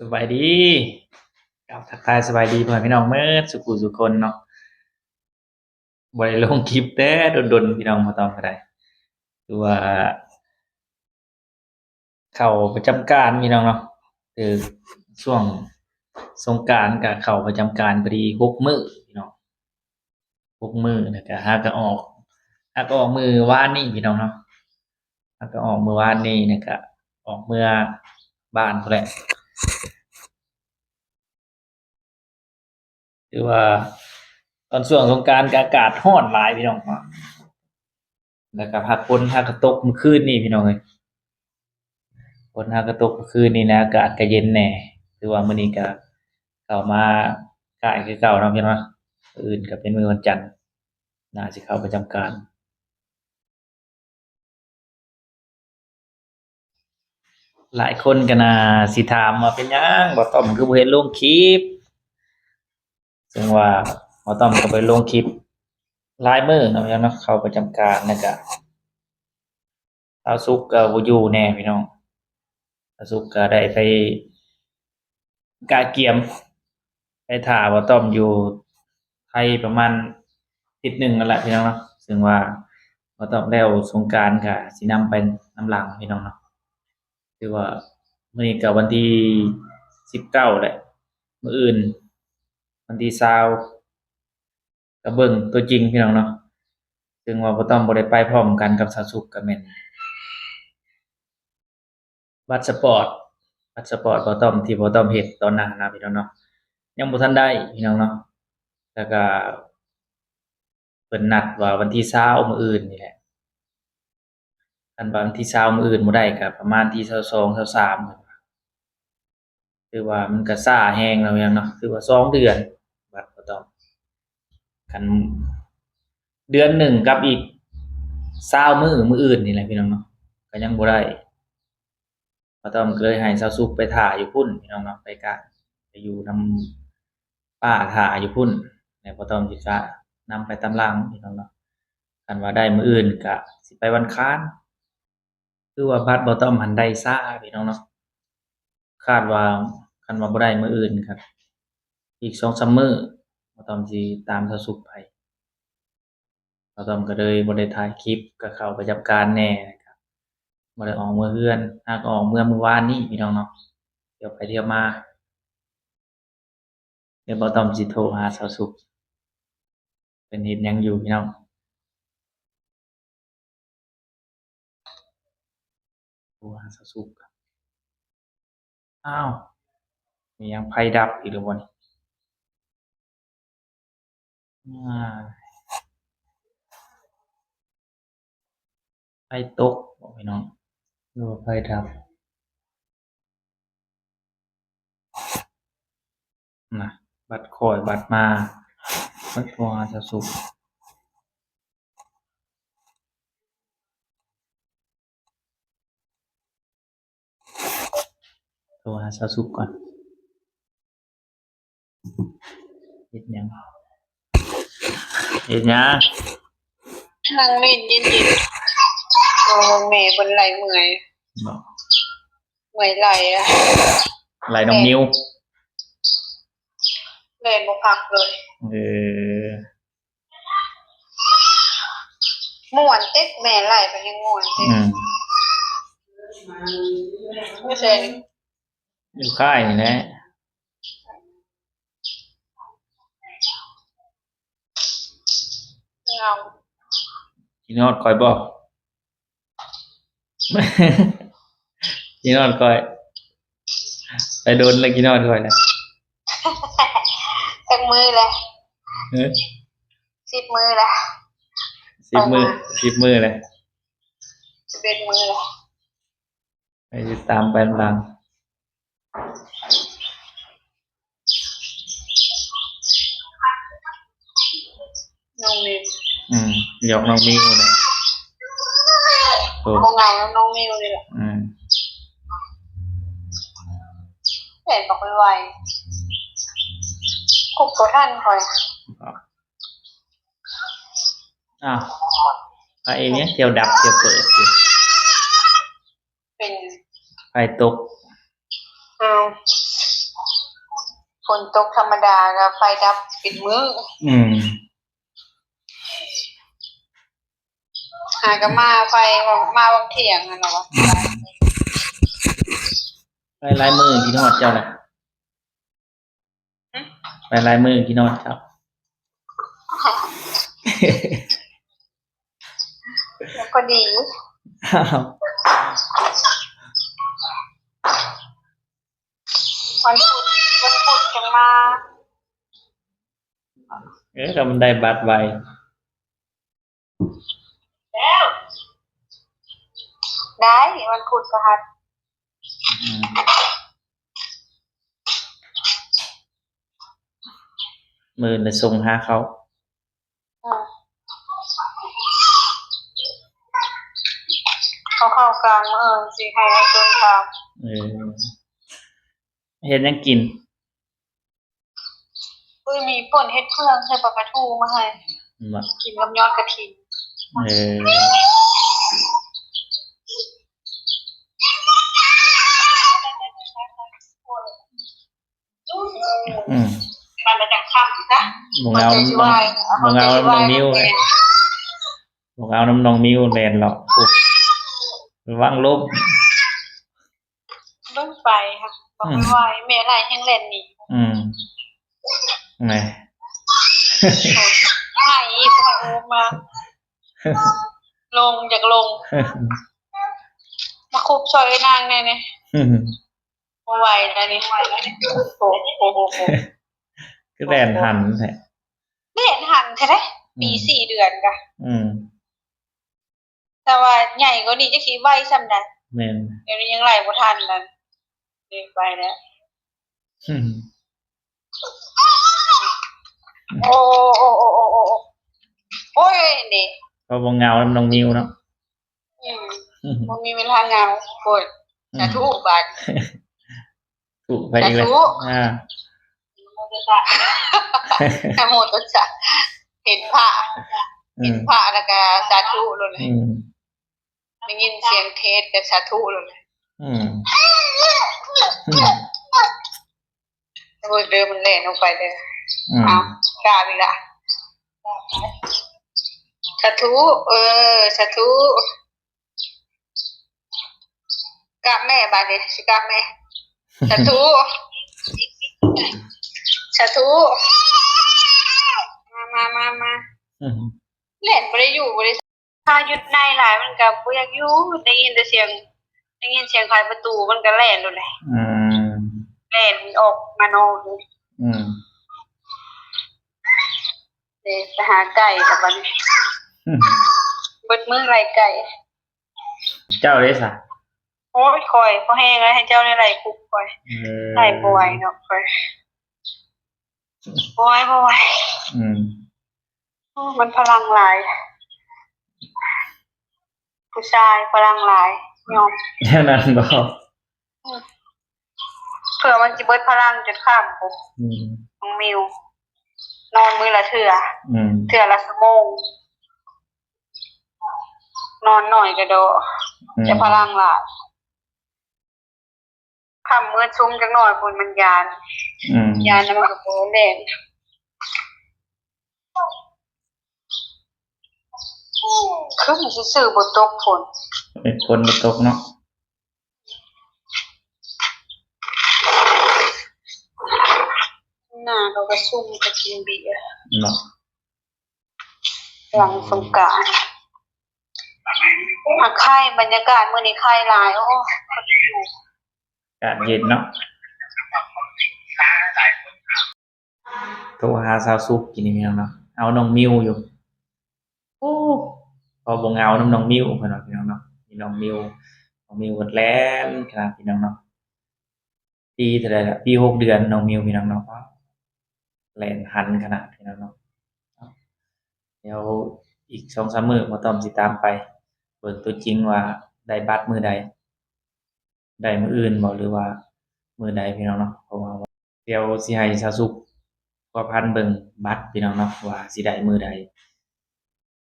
สบายดีกับทักทายสบายดีพ่อแม่พี่น้องเมื่อสุขุสุคนเนาะบ่ได้ลงคลิปแต่ดนๆพี่น้องบ่ต้องก็ได้คือว่าเข้าประจำการพี่น้องเนาะคือช่วงสงกรานต์ก็เข้าประจำการพอดี6มื้อพี่น้อง6มื้อแล้วก็หากออกมื้อวานนี้พี่น้องเนาะหากก็ออกมื้อวานนี้แล้วก็ออกเมื่อบ้านพู้นแหละคือว่าตอนช่วงสงกรานต์ก็อากาศร้อนหลายพี่น้องเนาะแล้วก็ฝนก็ตกเมื่อคืนนี้พี่น้องเอ้ย ฝนฮากก็ตกเมื่อคืนนี้นะอากาศก็เย็นแหน่ถือว่ามื้อนี้ก็เข้ามาใกล้คือเก่าเนาะพี่เนาะมื้ออื่นก็เป็นมื้อวันจันทร์น่าสิเข้าประจำการหลายคนก็น่าสิถามว่าเป็นหยังบ่ต้อมคือบ่เห็นลงคลิปซึ่งว่าบ่ต้อมก็ไปลงคลิปหลายมื้อเนาะพี่เนาะเข้าประจำการแล้วก็ดาวศุกร์ก็บ่อยู่แหน่พี่น้องดาวศุกร์ก็ได้ไปกาเกียมไปท่าบ่ต้อมอยู่ไทยประมาณอาทิตย์หนึ่งนั่นแหละพี่น้องเนาะซึ่งว่าบ่ต้อมแล้วสงกรานต์ก็สินำไปนำหลังพี่น้องเนาะคือว่ามื้อนี้ก็วันที่19แหละมื้ออื่นวันที่20ก็เบิ่งตัวจริงพี่น้องเนาะซึ่งว่าบ่ต้อมบ่ได้ไปพร้อมกันกับสาวสุกก็แม่นบัตรสปอร์ตบัตรสปอร์ตบ่ต้อมที่บ่ต้อมเฮ็ดตอนนั้นนะพี่น้องเนาะยังบ่ทันได้พี่น้องเนาะแล้วก็เพิ่นนัดว่าวันที่20มื้ออื่นนี่แหละ คันว่าวันที่20มื้ออื่นบ่ได้ก็ประมาณที่22 23นั่นล่ะคือว่ามันก็ช้าแรงแล้วแม่นเนาะคือว่า2เดือนบัดบ่ต้องคันเดือนหนึ่งกับอีก20มื้ออื่นนี่แหละพี่น้องเนาะก็ยังบ่ได้บ่ต้องก็เลยให้สาวสุกไปท่าอยู่พุ่นพี่น้องเนาะไปกะไปอยู่นำป้าท่าอยู่พุ่นแล้วบ่ต้องสิจะนำไปตามหลังพี่น้องเนาะคันว่าได้มื้ออื่นก็สิไปวันค้านคือว่าบัตรบ่ต้องหั้นได้ช้าพี่น้องเนาะ คาดว่าคันว่าบ่ได้มื้ออื่นก็อีก2-3มื้อบ่ต้อมสิตามเซาสุกไปบ่ต้อมก็เลยบ่ได้ถ่ายคลิปก็เข้าประจำการแหน่นะครับบ่ได้ออกเมื่อเรือนหากออกเมื่อมื้อวานนี้พี่น้องเนาะเที่ยวไปเที่ยวมาเดี๋ยวบ่ต้อมสิโทรหาเซาสุกเพิ่นเฮ็ดหยังอยู่พี่น้องโทรหาเซาสุกอ้าวมีหยังไฟดับอีกแล้วบ่นี่อาไฟตกบ่พี่น้องหรือว่าไฟดับน่ะบัดข้อยบัดมามันโทรหาเซาสุก โทรหาสาวสุกก่อนเฮ็ดหยังเฮ็ดหยังนั่งเล่นเย็นๆโอ้แม่เพิ่นไหล่เมื่อยบ่เมื่อยไหล่อะไล่น้องนิวเล่นบ่พักเลยเออม่วนเต๊ดแม่ไหล่ไปยังม่วนเต๊ดไม่ใช่อยู่ค่ายนี่แหละเหงากินฮอดข้อยบ่กินฮอดข้อยไปโดนแล้วกินฮอดข้อยน่ะจักมื้อแหละเออ10มื้อแหละ10มื้อ10มื้อแล้ว11มื้อแหละไปติดตามไปนำหลังน้องมิวหยอกน้องมิวน่ะโอ้บ่เหงาแล้วน้องมิวนี่แหละเล่นบอกไวๆคุบบ่ทันข่อยอ้าวพระเอกเนี่ยเที่ยวดับเที่ยวเปิดอยู่เป็นไฟตกอ้าว ฝนตกธรรมดาก็ไฟดับปิดมื้อ อืม หาก็มาไฟมาบางเที่ยงนั่นน่ะวะ ไปลายมือพี่นอดเจ้าแหละไปลายมือพี่นอดครับ แล้วก็ดี อ้าว วันพุธจังมา ก็มันได้บัตรไว ได้วันพุธก็ฮัด อืมมือน่ะส่งหาเขา อืมเขาเข้ากลางมื้อสิให้ไอ้ต้นทำ เออเฮ็ดหยังกิน มีป่นเฮ็ดเฟืองใส่ปลากระทูมาให้ บ่ กินกับยอดกระถิ่น เอออืม มันมาจากค่ำจ้ะ บ่เอาน้ำน้องนิ้วเลยบ่เอาน้ำน้องนิ้วแล่นหรอกปุ๊บระวังลม เบิ่งไปค่ะบอกไม่ไหวแม่ไหลยังเล่นหนี อืมแหม ให้อีกให้โอมา ลงอยากลง มาคุบซอยนางแน่เนี่ยบ่ไหวแล้วนี่โอ้โห คือแล่นหันแท้ เล่นหันแท้ๆปี4 เดือนกะ อืม แต่ว่าใหญ่กว่านี้จะสิไวส่ำใด แม่น เดี๋ยวนี้ยังไหลบ่ทันนั่นเดินไปแล้ว อืม โอ้โอ้โอ้โอ้โอ้โอ้ยนี่ ก็บ่เหงาน้ำน้องนิ้วเนาะ อืม อืม บ่มีเวลาเหงาโอ้ยสาธุบาด ถูกไปอีกแล้ว สาธุ อ่า โมตัสสะนะโมตัสสะเห็นพระ อื เห็น ม พระแล้วก็สาธุเลย อืม ได้ยินเสียงเทศก็สาธุเลย อืมอืม แล้วเดินมันเล่นลงไปเลย อืม เอากล้าอีกละสาธุสาธุกราบแม่บาดนี้สิกราบแม่สาธุสาธุมา อืม เล่นบ่ได้อยู่บ่ได้ถ้าหยุดในหลายมันก็บ่อยากอยู่ได้ยินแต่เสียงไขประตูมันก็แล่นโลดแหละ อืม แล่นออกมานอนเลย อืม เด้ไปหาไก่กับบัดนี้ อืม เบิดมื้อไล่ไก่ เจ้าได้ซะ โอ้ยคอยพอแห้งแล้วให้เจ้าได้ไล่คุกคอย เออ ไล่บ่ไหวเนาะคอยบ่ไหว อืม โอ้มันพลังหลาย ผู้ชายพลังหลายยอม แค่นั้นบ่ เผื่อมันสิเบิดพลังจนข้ามปุ๊บ อืม น้องมิว นอนมื้อละเทื่อ อืม เทื่อละชั่วโมง นอนหน่อยก็โดแต่พลังหลายคำมืดซุ่มจังหน่อยพุ่นมันยาน อืม ยานแล้วมันก็บ่เล่นคือมันสิซื้อบ่ตกฝน เป็นคนบ่ตกเนาะ หน้าเขาก็ซุ่มก็กินเบียร์ เนาะ หลังสงกรานต์หักไข่บรรยากาศมื้อนี้ไข่หลายโอ้คนอยู่ อากาศเย็นเนาะโทรหาสาวซุกกินนี่แม่นเนาะเอาน้องมิวอยู่โอ้พอบ่เหงาน้ำน้องมิวเพิ่นว่าพี่น้องเนาะมีน้องมิวเพิ่นแล่นขนาดพี่น้องเนาะปีเท่าใดล่ะปี6 เดือนน้องมิวพี่น้องเนาะแล่นหันขนาดพี่น้องเนาะเดี๋ยวอีก 2-3 มื้อบ่ต้องสิตามไปเบิ่งตัวจริงว่าได้บัตรมื้อใดได้มื้ออื่นบ่หรือว่ามื้อใดพี่น้องเนาะเพราะว่าเดี๋ยวสิให้สาวสุกประพันธ์เบิ่งบัตรพี่น้องเนาะว่าสิได้มื้อใด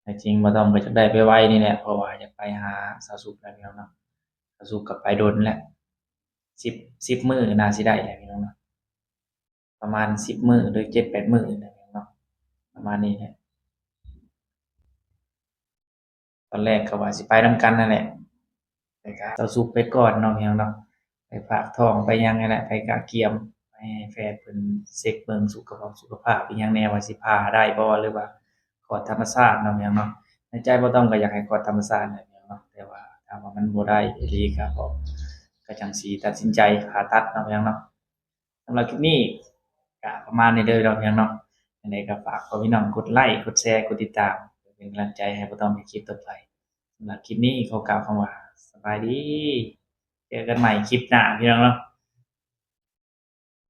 แต่จริงบ่ต้องก็จะได้ไปไวนี่แหละเพราะว่าอยากไปหาสาวสุกแล้วพี่น้องเนาะสาวสุกก็ไปโดนแล้ว10 มื้อน่าสิได้แหละพี่น้องเนาะ ประมาณ10มื้อหรือ7-8มื้อนั่นแหละเนาะประมาณนี้แหละตอนแรกก็ว่าสิไปนำกันนั่นแหละแต่ก็เซาซุกไปก่อนเนาะพี่น้องเนาะไปฝากท้องไปหยังนั่นแหละไปกะเกียมไปให้แพทย์เพิ่นเช็กเบิ่งสุขภาพอิหยังแหน่ว่าสิผ่าได้บ่หรือว่าคลอดธรรมชาติเนาะพี่น้องเนาะในใจบ่ต้องก็อยากให้คลอดธรรมชาตินั่นแหละเนาะแต่ว่าถ้าว่ามันบ่ได้อีหลีก็จังสิตัดสินใจผ่าตัดเนาะพี่น้องเนาะ สำหรับคลิปนี้ก็ประมาณนี้เด้อเนาะพี่น้องเนาะจังไดก็ฝากพ่อพี่น้องกดไลก์กดแชร์กดติดตามเพื่อเป็นกำลังใจให้บ่ต้องมีคลิปต่อไปสำหรับคลิปนี้ขอกล่าวคำว่าสบายดีเจอกันใหม่คลิปหน้าพี่น้องเนาะ